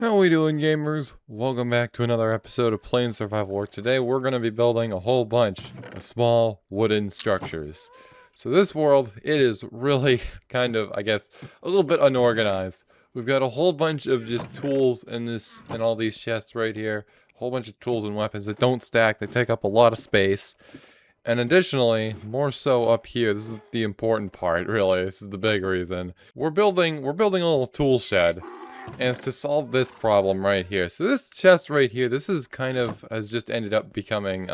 How we doing, gamers? Welcome back to another episode of Plane Survival Work. Today we're going to be building a whole bunch of small wooden structures. So this world, it is really kind of, I guess, a little bit unorganized. We've got a whole bunch of just tools in all these chests right here. A whole bunch of tools and weapons that don't stack. They take up a lot of space. And additionally, more so up here, this is the important part, really. This is the big reason. We're building a little tool shed. And it's to solve this problem right here. So this chest right here, this is kind of, has just ended up becoming,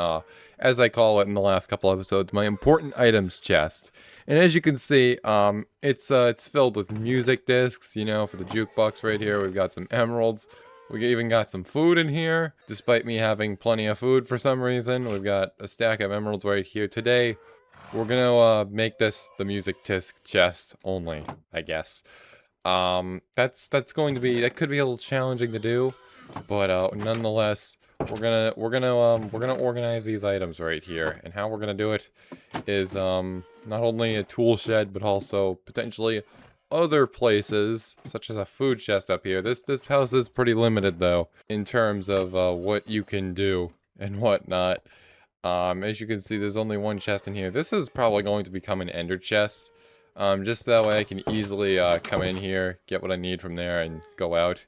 as I call it in the last couple episodes, my important items chest. And as you can see, it's filled with music discs, you know, for the jukebox right here. We've got some emeralds. We even got some food in here, despite me having plenty of food for some reason. We've got a stack of emeralds right here. Today, we're gonna make this the music disc chest only, I guess. That's going to be, that could be a little challenging to do, but nonetheless, we're gonna organize these items right here, and how we're gonna do it is not only a tool shed, but also potentially other places, such as a food chest up here. This house is pretty limited though, in terms of what you can do and whatnot. As you can see, there's only one chest in here. This is probably going to become an ender chest. Just that way I can easily come in here, get what I need from there, and go out,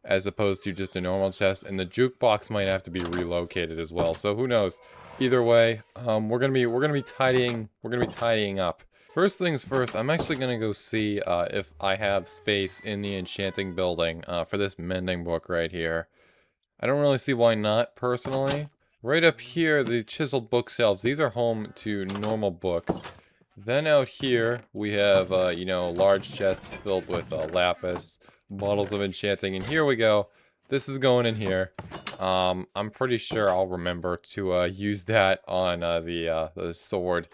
as opposed to just a normal chest. And the jukebox might have to be relocated as well. So who knows? Either way, we're gonna be tidying up. First things first, I'm actually gonna go see if I have space in the enchanting building for this mending book right here. I don't really see why not, personally. Right up here, the chiseled bookshelves. These are home to normal books. Then out here, we have, you know, large chests filled with lapis, bottles of enchanting, and here we go. This is going in here. I'm pretty sure I'll remember to use that on the sword,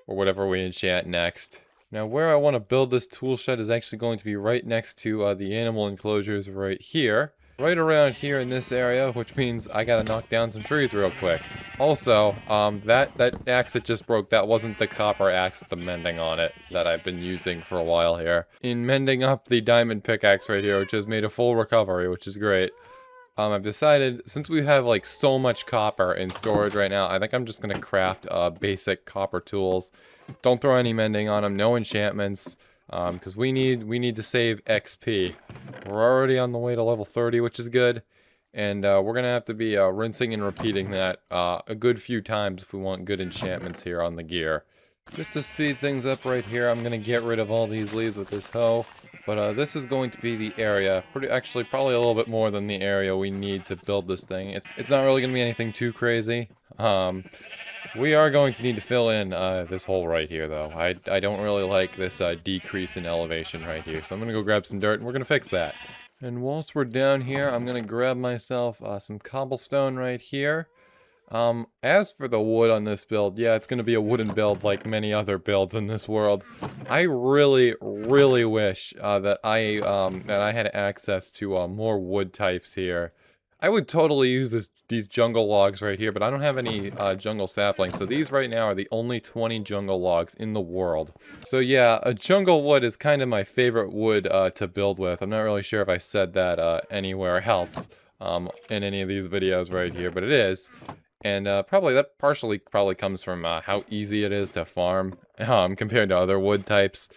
or whatever we enchant next. Now, where I want to build this tool shed is actually going to be right next to the animal enclosures right here. Right around here in this area, which means I gotta knock down some trees real quick. Also, that axe that just broke, that wasn't the copper axe with the mending on it that I've been using for a while here. In mending up the diamond pickaxe right here, which has made a full recovery, which is great. I've decided, since we have like so much copper in storage right now, I think I'm just gonna craft basic copper tools. Don't throw any mending on them, no enchantments. Because we need to save XP. We're already on the way to level 30, which is good. And we're going to have to be rinsing and repeating that a good few times if we want good enchantments here on the gear. Just to speed things up right here, I'm going to get rid of all these leaves with this hoe. But this is going to be the area, actually probably a little bit more than the area we need to build this thing. It's not really going to be anything too crazy. We are going to need to fill in this hole right here, though. I don't really like this decrease in elevation right here, so I'm going to go grab some dirt, and we're going to fix that. And whilst we're down here, I'm going to grab myself some cobblestone right here. As for the wood on this build, yeah, it's going to be a wooden build like many other builds in this world. I really, really wish that I had access to more wood types here. I would totally use these jungle logs right here, but I don't have any jungle saplings. So these right now are the only 20 jungle logs in the world. So yeah, a jungle wood is kind of my favorite wood to build with. I'm not really sure if I said that anywhere else in any of these videos right here, but it is. And probably that partially comes from how easy it is to farm compared to other wood types.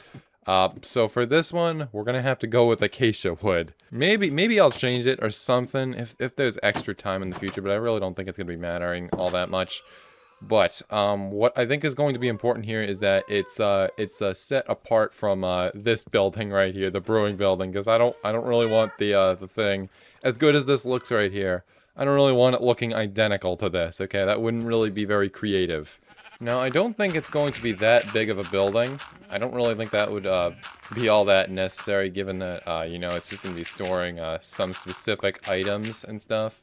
So for this one, we're gonna have to go with acacia wood. Maybe I'll change it or something if there's extra time in the future, but I really don't think it's gonna be mattering all that much. But what I think is going to be important here is that it's set apart from this building right here, the brewing building, because I don't really want the thing, as good as this looks right here, I don't really want it looking identical to this. Okay, that wouldn't really be very creative. Now, I don't think it's going to be that big of a building. I don't really think that would be all that necessary, given that, you know, it's just going to be storing some specific items and stuff.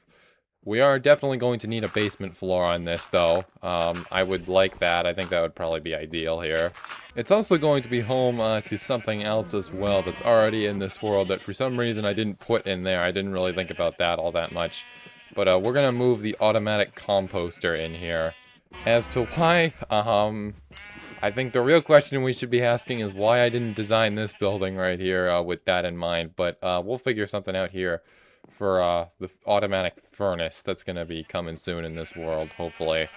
We are definitely going to need a basement floor on this, though. I would like that. I think that would probably be ideal here. It's also going to be home to something else as well that's already in this world that for some reason I didn't put in there. I didn't really think about that all that much. But we're going to move the automatic composter in here. As to why, I think the real question we should be asking is why I didn't design this building right here with that in mind. But we'll figure something out here the automatic furnace that's gonna be coming soon in this world, hopefully.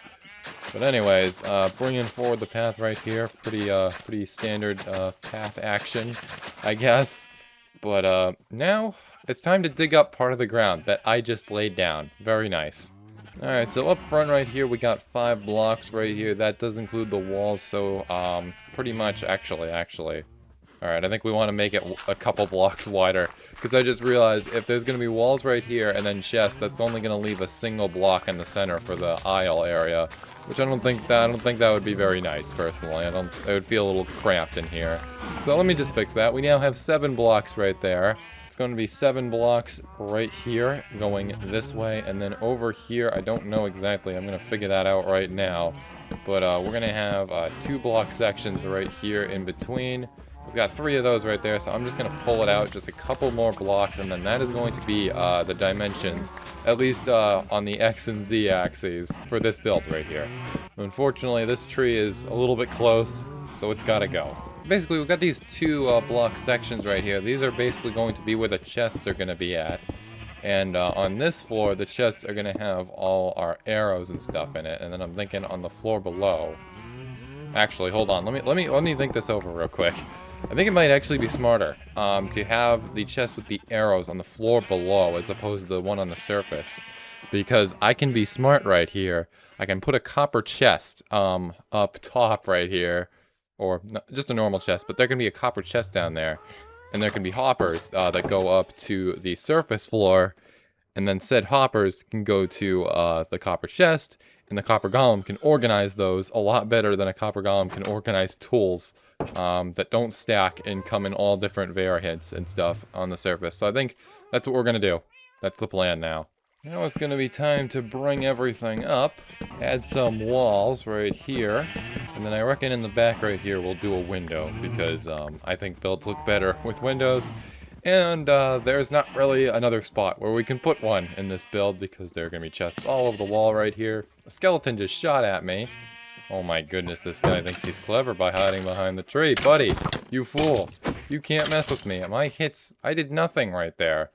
But anyways, bringing forward the path right here, pretty standard path action, I guess. But now it's time to dig up part of the ground that I just laid down. Very nice. Alright, so up front right here, we got 5 blocks right here. That does include the walls, so pretty much, actually. Alright, I think we want to make it a couple blocks wider, because I just realized if there's going to be walls right here and then chests, that's only going to leave a single block in the center for the aisle area, which I don't think that would be very nice, personally. It would feel a little cramped in here. So let me just fix that. We now have 7 blocks right there. It's going to be 7 blocks right here, going this way, and then over here, I don't know exactly. I'm going to figure that out right now. But we're going to have 2 block sections right here in between. We've got 3 of those right there, so I'm just going to pull it out just a couple more blocks, and then that is going to be the dimensions, at least on the X and Z axes, for this build right here. Unfortunately, this tree is a little bit close, so it's got to go. Basically, we've got these 2 block sections right here. These are basically going to be where the chests are going to be at. And on this floor, the chests are going to have all our arrows and stuff in it. And then I'm thinking on the floor below. Actually, hold on. Let me think this over real quick. I think it might actually be smarter to have the chest with the arrows on the floor below as opposed to the one on the surface. Because I can be smart right here. I can put a copper chest up top right here. Or just a normal chest, but there can be a copper chest down there. And there can be hoppers that go up to the surface floor. And then said hoppers can go to the copper chest. And the copper golem can organize those a lot better than a copper golem can organize tools that don't stack and come in all different variants and stuff on the surface. So I think that's what we're going to do. That's the plan now. Now it's going to be time to bring everything up. Add some walls right here. And then I reckon in the back right here we'll do a window. Because I think builds look better with windows. And there's not really another spot where we can put one in this build. Because there are going to be chests all over the wall right here. A skeleton just shot at me. Oh my goodness, this guy thinks he's clever by hiding behind the tree. Buddy, you fool. You can't mess with me. My hits, I did nothing right there.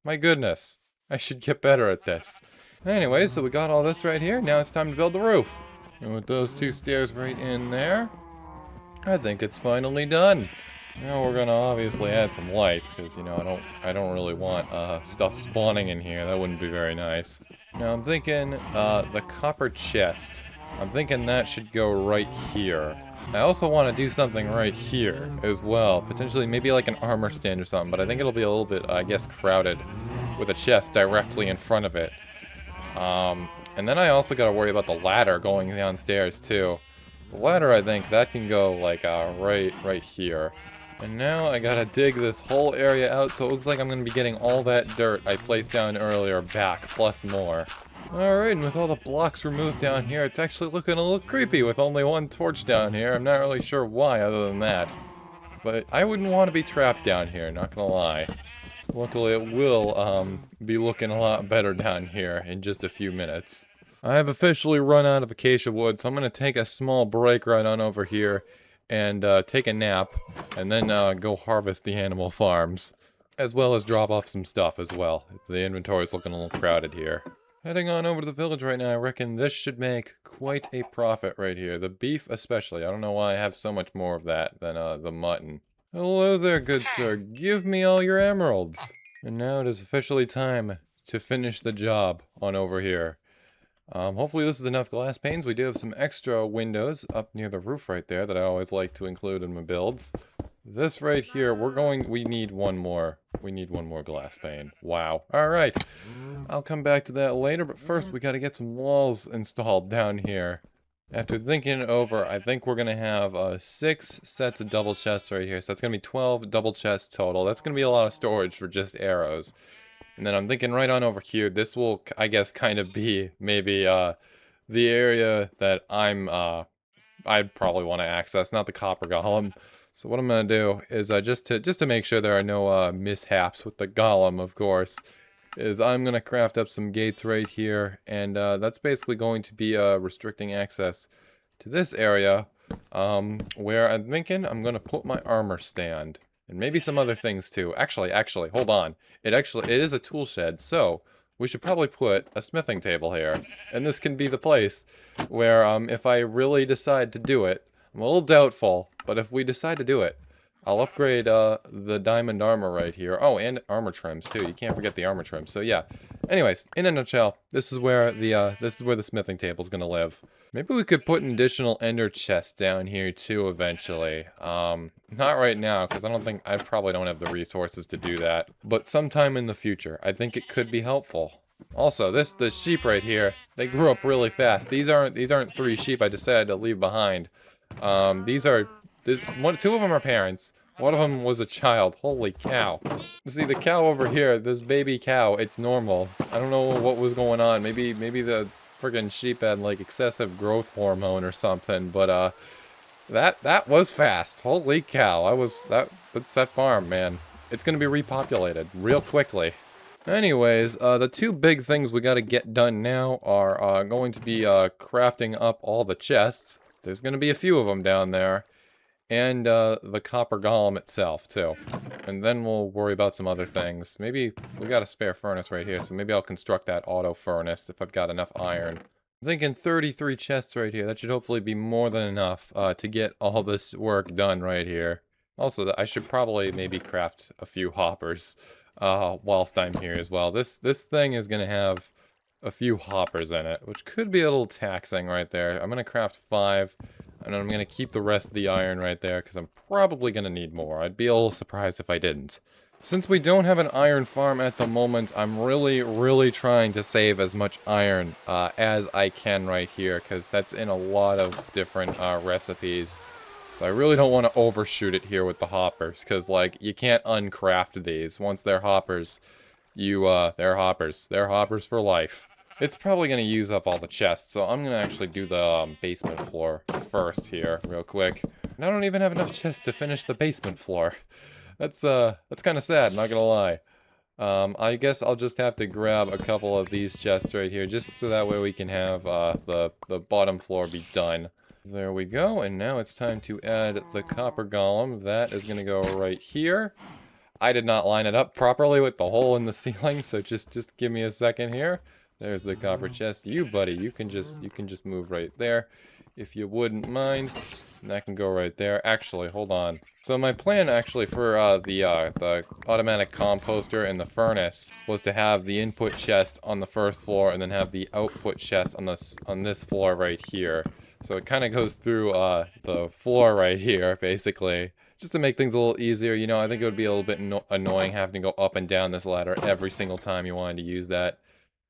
My goodness. I should get better at this. Anyway, so we got all this right here. Now it's time to build the roof. And with those 2 stairs right in there, I think it's finally done. Now we're gonna obviously add some lights, because, you know, I don't really want stuff spawning in here. That wouldn't be very nice. Now I'm thinking the copper chest. I'm thinking that should go right here. I also want to do something right here as well. Potentially maybe like an armor stand or something, but I think it'll be a little bit, I guess, crowded with a chest directly in front of it. And then I also got to worry about the ladder going downstairs too. The ladder, I think, that can go like right here. And now I gotta dig this whole area out, so it looks like I'm gonna be getting all that dirt I placed down earlier back, plus more. Alright, and with all the blocks removed down here, it's actually looking a little creepy with only 1 torch down here. I'm not really sure why other than that. But I wouldn't want to be trapped down here, not gonna lie. Luckily it will be looking a lot better down here in just a few minutes. I have officially run out of acacia wood, so I'm going to take a small break right on over here and take a nap, and then go harvest the animal farms. As well as drop off some stuff as well. The inventory is looking a little crowded here. Heading on over to the village right now, I reckon this should make quite a profit right here. The beef especially. I don't know why I have so much more of that than the mutton. Hello there, good sir. Give me all your emeralds. And now it is officially time to finish the job on over here. Hopefully this is enough glass panes. We do have some extra windows up near the roof right there that I always like to include in my builds. This right here, we need one more. We need one more glass pane. Wow. Alright. I'll come back to that later, but first we gotta get some walls installed down here. After thinking it over, I think we're gonna have 6 sets of double chests right here. So that's gonna be 12 double chests total. That's gonna be a lot of storage for just arrows. And then I'm thinking right on over here, this will, I guess, kind of be maybe the area that I'd probably want to access, not the copper golem. So what I'm going to do is just to make sure there are no mishaps with the golem, of course, is I'm going to craft up some gates right here, and that's basically going to be restricting access to this area, where I'm thinking I'm going to put my armor stand. And maybe some other things too. Actually, hold on. It is a tool shed, so we should probably put a smithing table here. And this can be the place where, if I really decide to do it, I'm a little doubtful, but if we decide to do it, I'll upgrade the diamond armor right here. Oh, and armor trims too. You can't forget the armor trims. So yeah. Anyways, in a nutshell, this is where the smithing table is gonna live. Maybe we could put an additional ender chest down here too eventually. Not right now, because I probably don't have the resources to do that. But sometime in the future, I think it could be helpful. Also, the sheep right here, they grew up really fast. These aren't 3 sheep I decided to leave behind. Two of them are parents. One of them was a child. Holy cow. See, the cow over here, this baby cow, it's normal. I don't know what was going on. Maybe the friggin' sheep had like excessive growth hormone or something, but that was fast. Holy cow. That's that farm, man. It's gonna be repopulated real quickly. Anyways, the 2 big things we gotta get done now are going to be crafting up all the chests. There's gonna be a few of them down there. And the copper golem itself, too. And then we'll worry about some other things. Maybe we got a spare furnace right here, so maybe I'll construct that auto furnace if I've got enough iron. I'm thinking 33 chests right here. That should hopefully be more than enough to get all this work done right here. Also, I should probably maybe craft a few hoppers whilst I'm here as well. This thing is going to have a few hoppers in it, which could be a little taxing right there. I'm going to craft 5. And I'm going to keep the rest of the iron right there, because I'm probably going to need more. I'd be a little surprised if I didn't. Since we don't have an iron farm at the moment, I'm really trying to save as much iron as I can right here, because that's in a lot of different recipes. So I really don't want to overshoot it here with the hoppers, because, like, you can't uncraft these. Once they're hoppers, they're hoppers. They're hoppers for life. It's probably going to use up all the chests, so I'm going to actually do the basement floor first here, real quick. And I don't even have enough chests to finish the basement floor. That's kind of sad, not going to lie. I guess I'll just have to grab a couple of these chests right here, just so that way we can have the bottom floor be done. There we go, and now it's time to add the copper golem. That is going to go right here. I did not line it up properly with the hole in the ceiling, so just give me a second here. There's the copper chest. You, buddy, you can just move right there, if you wouldn't mind. And that can go right there. Actually, hold on. So my plan actually for the automatic composter and the furnace was to have the input chest on the first floor and then have the output chest on this floor right here. So it kind of goes through the floor right here, basically. Just to make things a little easier, you know, I think it would be a little bit annoying having to go up and down this ladder every single time you wanted to use that.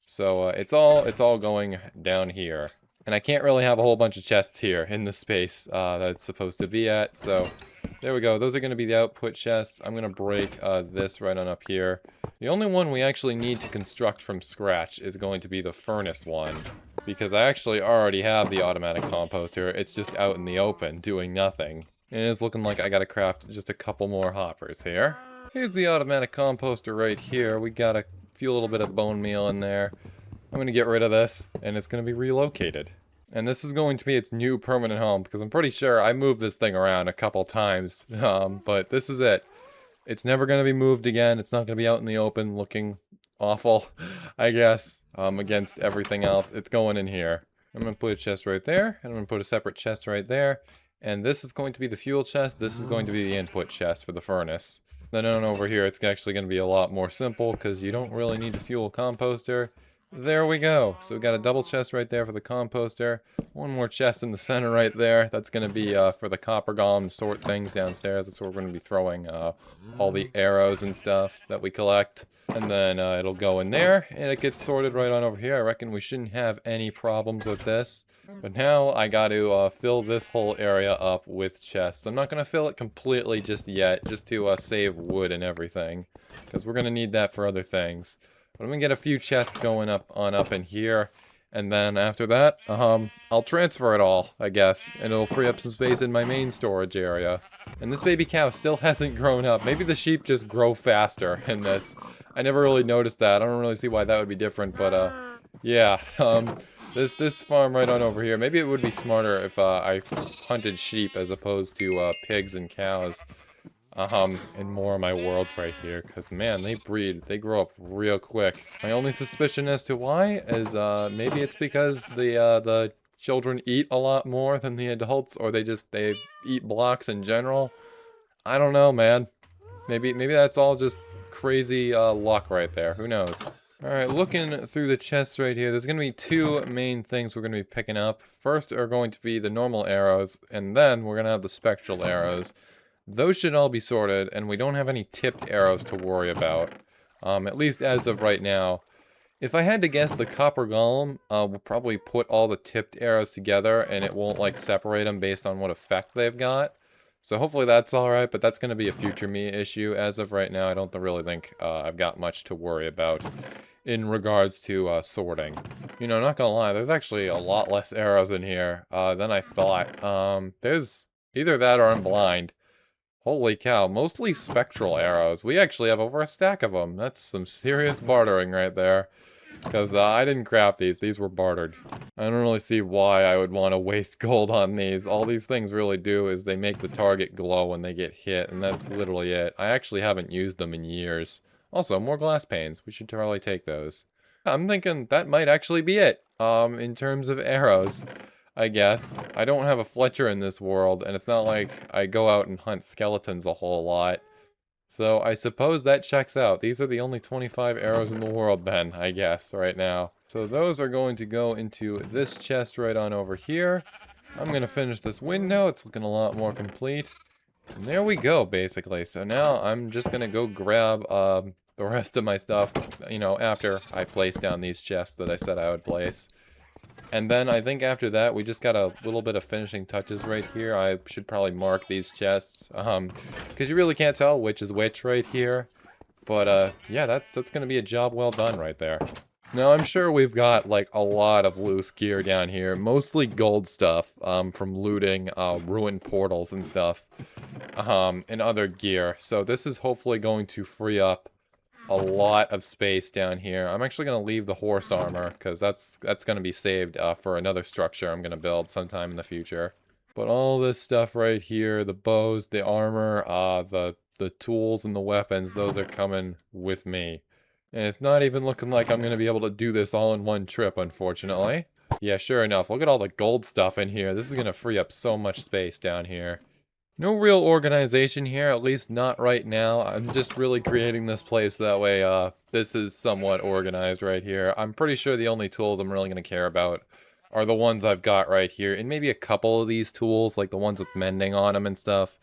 So it's all going down here. And I can't really have a whole bunch of chests here in the space that it's supposed to be at. So there we go. Those are going to be the output chests. I'm going to break this right on up here. The only one we actually need to construct from scratch is going to be the furnace one. Because I actually already have the automatic composter. It's just out in the open doing nothing. And it's looking like I got to craft just a couple more hoppers here. Here's the automatic composter right here. We got a little bit of bone meal in there. I'm going to get rid of this, and it's going to be relocated. And this is going to be its new permanent home, because I'm pretty sure I moved this thing around a couple times, but this is it. It's never going to be moved again. It's not going to be out in the open looking awful, I guess, against everything else. It's going in here. I'm going to put a chest right there, and I'm going to put a separate chest right there, and this is going to be the fuel chest. This is going to be the input chest for the furnace. Then on over here, it's actually going to be a lot more simple because you don't really need to fuel composter. There we go. So we got a double chest right there for the composter. One more chest in the center right there. That's going to be for the copper golem to sort things downstairs. That's where we're going to be throwing all the arrows and stuff that we collect. And then it'll go in there, and it gets sorted right on over here. I reckon we shouldn't have any problems with this. But now I got to fill this whole area up with chests. I'm not going to fill it completely just yet, just to save wood and everything. Because we're going to need that for other things. But I'm going to get a few chests going up in here. And then after that, I'll transfer it all, I guess. And it'll free up some space in my main storage area. And this baby cow still hasn't grown up. Maybe the sheep just grow faster in this. I never really noticed that. I don't really see why that would be different, but yeah. This farm right on over here, maybe it would be smarter if I hunted sheep as opposed to pigs and cows. in more of my worlds right here, because man, they breed, they grow up real quick. My only suspicion as to why is maybe it's because the children eat a lot more than the adults, or they eat blocks in general. I don't know, man. Maybe that's all just crazy luck right there. Who knows? Alright, looking through the chests right here, there's going to be two main things we're going to be picking up. First are going to be the normal arrows, and then we're going to have the spectral arrows. Those should all be sorted, and we don't have any tipped arrows to worry about. At least as of right now. If I had to guess, the copper golem will probably put all the tipped arrows together, and it won't like separate them based on what effect they've got. So hopefully that's alright, but that's going to be a future me issue. As of right now, I don't really think I've got much to worry about in regards to sorting. You know, not gonna lie, there's actually a lot less arrows in here than I thought. There's either that or I'm blind. Holy cow, mostly spectral arrows. We actually have over a stack of them. That's some serious bartering right there. Because I didn't craft these were bartered. I don't really see why I would want to waste gold on these. All these things really do is they make the target glow when they get hit, and that's literally it. I actually haven't used them in years. Also, more glass panes. We should totally take those. I'm thinking that might actually be it, in terms of arrows, I guess. I don't have a Fletcher in this world, and it's not like I go out and hunt skeletons a whole lot. So I suppose that checks out. These are the only 25 arrows in the world then, I guess, right now. So those are going to go into this chest right on over here. I'm going to finish this window. It's looking a lot more complete. And there we go, basically. So now I'm just going to go grab the rest of my stuff, you know, after I place down these chests that I said I would place. And then I think after that, we just got a little bit of finishing touches right here. I should probably mark these chests, because you really can't tell which is which right here. But, yeah, that's going to be a job well done right there. Now, I'm sure we've got, like, a lot of loose gear down here. Mostly gold stuff, from looting, ruined portals and stuff, and other gear. So this is hopefully going to free up a lot of space down here. I'm actually going to leave the horse armor, because that's going to be saved for another structure I'm going to build sometime in the future. But all this stuff right here, the bows, the armor, the tools and the weapons, those are coming with me. And it's not even looking like I'm going to be able to do this all in one trip, unfortunately. Yeah, sure enough, look at all the gold stuff in here. This is going to free up so much space down here. No real organization here, at least not right now. I'm just really creating this place that way this is somewhat organized right here. I'm pretty sure the only tools I'm really going to care about are the ones I've got right here. And maybe a couple of these tools, like the ones with mending on them and stuff.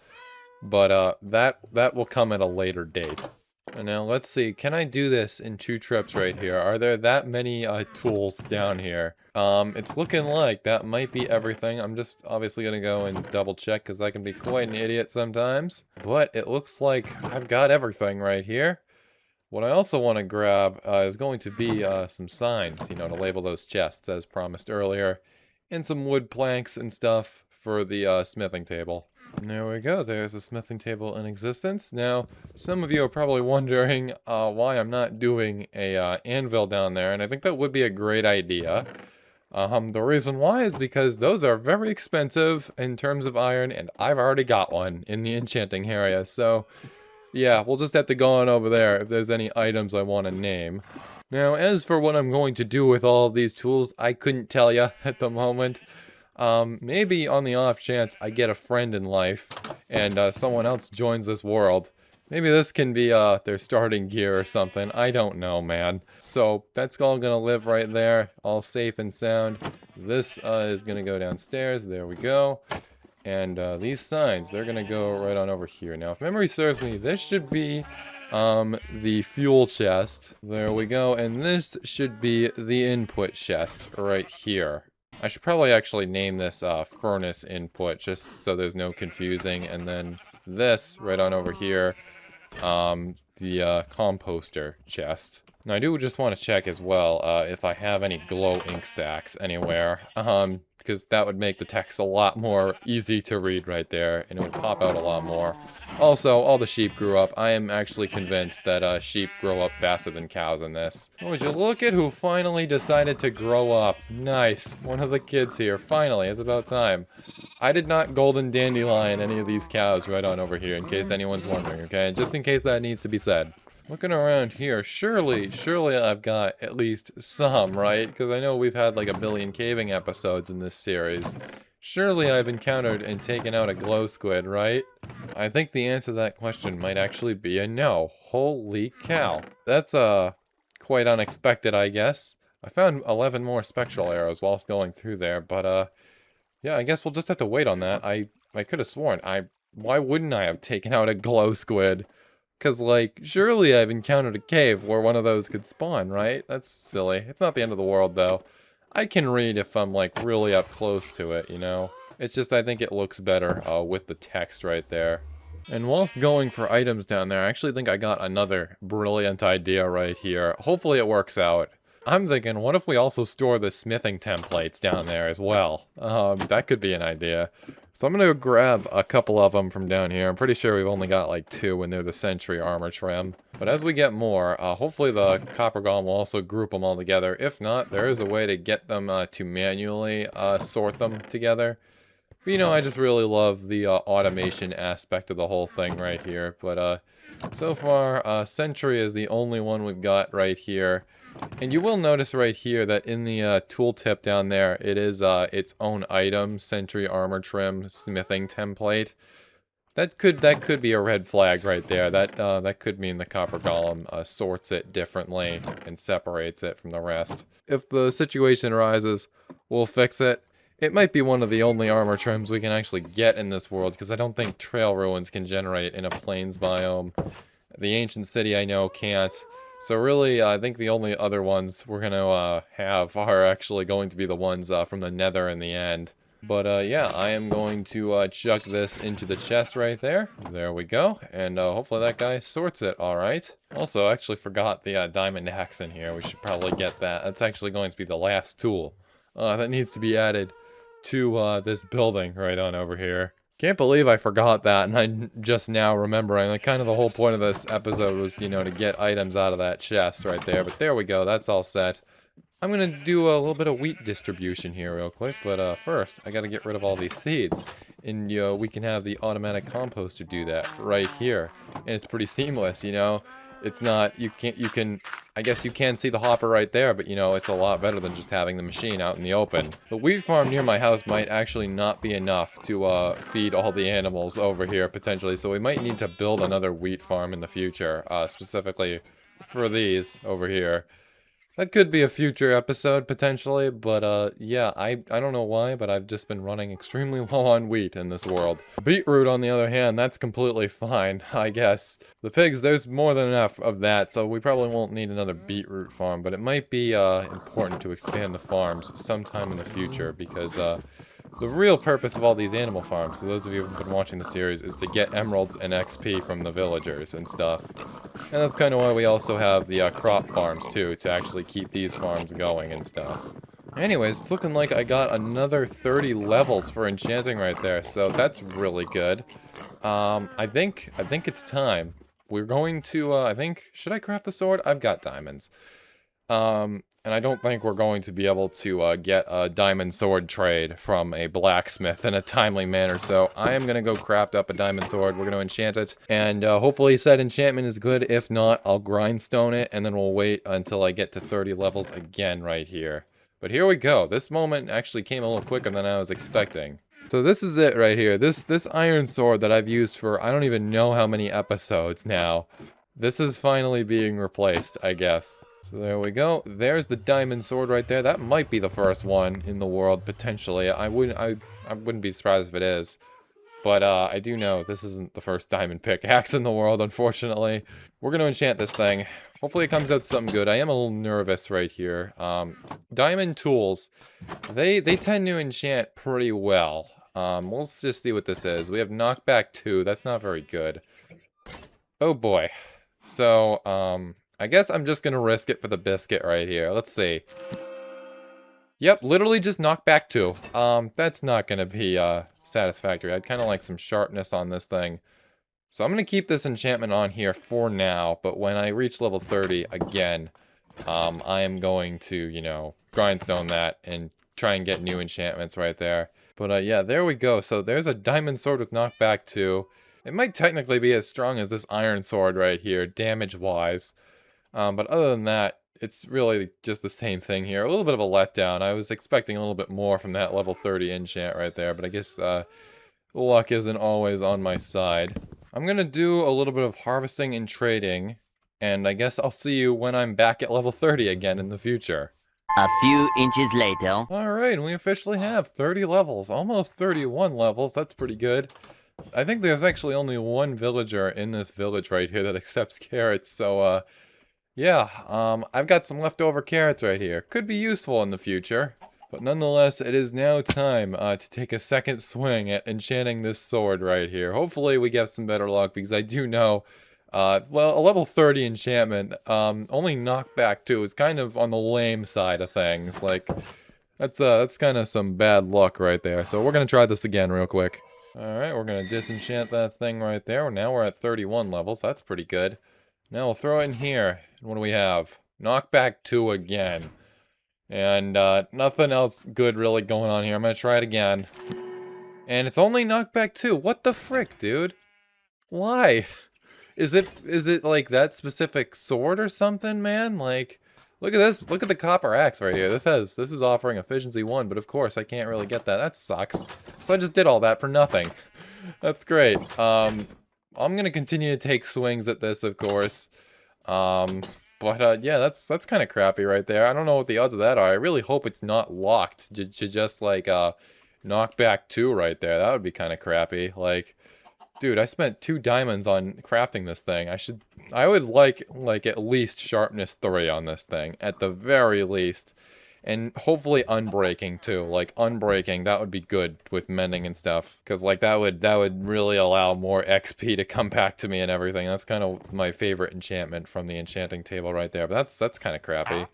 But that will come at a later date. And now let's see, can I do this in 2 trips right here? Are there that many tools down here? It's looking like that might be everything. I'm just obviously gonna go and double check because I can be quite an idiot sometimes. But it looks like I've got everything right here. What I also want to grab is going to be some signs, you know, to label those chests as promised earlier. And some wood planks and stuff for the smithing table. And there we go, there's a smithing table in existence. Now, some of you are probably wondering why I'm not doing a anvil down there, and I think that would be a great idea. The reason why is because those are very expensive in terms of iron, and I've already got one in the enchanting area, so yeah, we'll just have to go on over there if there's any items I want to name. Now, as for what I'm going to do with all of these tools, I couldn't tell you at the moment. Maybe on the off chance I get a friend in life and someone else joins this world. Maybe this can be their starting gear or something. I don't know, man. So that's all gonna live right there, all safe and sound. This is gonna go downstairs. There we go. And these signs, they're gonna go right on over here. Now, if memory serves me, this should be the fuel chest. There we go. And this should be the input chest right here. I should probably actually name this furnace input just so there's no confusing. And then this right on over here, the composter chest. Now I do just want to check as well if I have any glow ink sacks anywhere, because that would make the text a lot more easy to read right there, and it would pop out a lot more. Also, all the sheep grew up. I am actually convinced that sheep grow up faster than cows in this. Would you look at who finally decided to grow up? Nice. One of the kids here. Finally, it's about time. I did not golden dandelion any of these cows right on over here, in case anyone's wondering, okay? Just in case that needs to be said. Looking around here, surely I've got at least some, right? Because I know we've had like a billion caving episodes in this series. Surely I've encountered and taken out a glow squid, right? I think the answer to that question might actually be a no. Holy cow. That's, quite unexpected, I guess. I found 11 more spectral arrows whilst going through there, but, yeah, I guess we'll just have to wait on that. I could have sworn, why wouldn't I have taken out a glow squid? Because, like, surely I've encountered a cave where one of those could spawn, right? That's silly. It's not the end of the world, though. I can read if I'm, like, really up close to it, you know? It's just I think it looks better with the text right there. And whilst going for items down there, I actually think I got another brilliant idea right here. Hopefully it works out. I'm thinking, what if we also store the smithing templates down there as well? That could be an idea. So I'm going to grab a couple of them from down here. I'm pretty sure we've only got like 2 and they're the Sentry armor trim. But as we get more, hopefully the copper golem will also group them all together. If not, there is a way to get them to manually sort them together. But, you know, I just really love the automation aspect of the whole thing right here. But so far, Sentry is the only one we've got right here. And you will notice right here that in the tooltip down there, it is its own item, Sentry Armor Trim Smithing Template. That could be a red flag right there. That could mean the Copper Golem sorts it differently and separates it from the rest. If the situation arises, we'll fix it. It might be one of the only armor trims we can actually get in this world, because I don't think Trail Ruins can generate in a plains biome. The Ancient City I know can't. So really, I think the only other ones we're going to have are actually going to be the ones from the Nether in the end. But yeah, I am going to chuck this into the chest right there. There we go. And hopefully that guy sorts it all right. Also, I actually forgot the diamond axe in here. We should probably get that. That's actually going to be the last tool that needs to be added to this building right on over here. Can't believe I forgot that, and I'm just now remembering. Like, kind of the whole point of this episode was, you know, to get items out of that chest right there. But there we go, that's all set. I'm gonna do a little bit of wheat distribution here real quick, but first, I gotta get rid of all these seeds. And, you know, we can have the automatic composter do that right here. And it's pretty seamless, you know? It's not, I guess you can see the hopper right there, but you know, it's a lot better than just having the machine out in the open. The wheat farm near my house might actually not be enough to feed all the animals over here potentially, so we might need to build another wheat farm in the future, specifically for these over here. That could be a future episode, potentially, but, yeah, I don't know why, but I've just been running extremely low on wheat in this world. Beetroot, on the other hand, that's completely fine, I guess. The pigs, there's more than enough of that, so we probably won't need another beetroot farm, but it might be, important to expand the farms sometime in the future, because, the real purpose of all these animal farms, so those of you who've been watching the series, is to get emeralds and XP from the villagers and stuff. And that's kind of why we also have the crop farms too, to actually keep these farms going and stuff. Anyways, it's looking like I got another 30 levels for enchanting right there, so that's really good. I think it's time. We're going to, should I craft the sword? I've got diamonds. And I don't think we're going to be able to get a diamond sword trade from a blacksmith in a timely manner, so I am going to go craft up a diamond sword. We're going to enchant it, and hopefully said enchantment is good. If not, I'll grindstone it, and then we'll wait until I get to 30 levels again right here. But here we go. This moment actually came a little quicker than I was expecting. So this is it right here. This iron sword that I've used for I don't even know how many episodes now. This is finally being replaced, I guess. So there we go. There's the diamond sword right there. That might be the first one in the world, potentially. I wouldn't be surprised if it is. But I do know this isn't the first diamond pickaxe in the world, unfortunately. We're going to enchant this thing. Hopefully it comes out something good. I am a little nervous right here. Diamond tools, they tend to enchant pretty well. We'll just see what this is. We have knockback 2. That's not very good. Oh boy. So, I guess I'm just gonna risk it for the biscuit right here. Let's see. Yep, literally just knockback 2. That's not gonna be satisfactory. I'd kind of like some sharpness on this thing. So I'm gonna keep this enchantment on here for now, but when I reach level 30 again, I am going to, you know, grindstone that and try and get new enchantments right there. But yeah, there we go. So there's a diamond sword with knockback 2. It might technically be as strong as this iron sword right here, damage-wise. But other than that, it's really just the same thing here. A little bit of a letdown. I was expecting a little bit more from that level 30 enchant right there, but I guess luck isn't always on my side. I'm gonna do a little bit of harvesting and trading, and I guess I'll see you when I'm back at level 30 again in the future. A few inches later. Alright, and we officially have 30 levels. Almost 31 levels. That's pretty good. I think there's actually only one villager in this village right here that accepts carrots, so, yeah, I've got some leftover carrots right here. Could be useful in the future. But nonetheless, it is now time to take a second swing at enchanting this sword right here. Hopefully we get some better luck, because I do know, well, a level 30 enchantment, only knockback 2 is kind of on the lame side of things. Like, that's kind of some bad luck right there. So we're going to try this again real quick. Alright, we're going to disenchant that thing right there. Now we're at 31 levels. That's pretty good. Now we'll throw it in here. What do we have? Knockback 2 again. And nothing else good really going on here. I'm going to try it again. And it's only knockback 2. What the frick, dude? Why? Is it like that specific sword or something, man? Like, look at this. Look at the copper axe right here. This is offering efficiency 1, but of course I can't really get that. That sucks. So I just did all that for nothing. That's great. I'm going to continue to take swings at this, of course. But yeah, that's kind of crappy right there. I don't know what the odds of that are. I really hope it's not locked to just like knockback 2 right there. That would be kind of crappy. Like, dude, I spent 2 diamonds on crafting this thing. I would like at least sharpness 3 on this thing at the very least. And hopefully unbreaking too. Like unbreaking, that would be good with mending and stuff. Cause like that would really allow more XP to come back to me and everything. That's kind of my favorite enchantment from the enchanting table right there. But that's kind of crappy.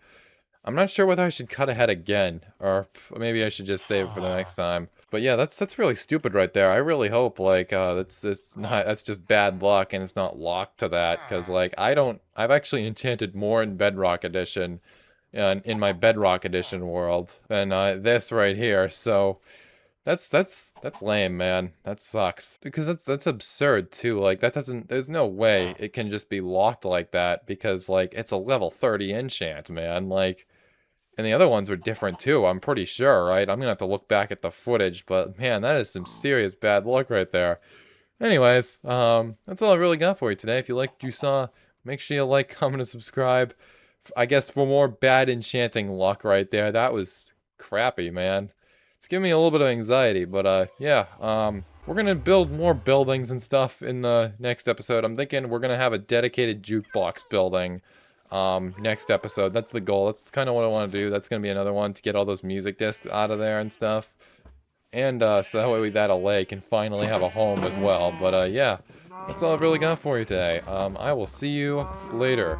I'm not sure whether I should cut ahead again, or maybe I should just save it for the next time. But yeah, that's really stupid right there. I really hope like that's just bad luck and it's not locked to that. Cause like I've actually enchanted more in Bedrock Edition. In my Bedrock Edition world than this right here, so that's lame, man. That sucks, because that's absurd too. Like there's no way it can just be locked like that, because like it's a level 30 enchant, man. Like, and the other ones are different too, I'm pretty sure, right? I'm gonna have to look back at the footage, but man, that is some serious bad luck right there. Anyways, that's all I really got for you today. If you liked what you saw, make sure you like, comment, and subscribe. I guess for more bad enchanting luck right there. That was crappy, man. It's giving me a little bit of anxiety, but yeah, we're gonna build more buildings and stuff in the next episode. I'm thinking we're gonna have a dedicated jukebox building next episode. That's the goal. That's kind of what I want to do. That's gonna be another one to get all those music discs out of there and stuff. And so that way that LA can finally have a home as well. But yeah, that's all I've really got for you today. I will see you later.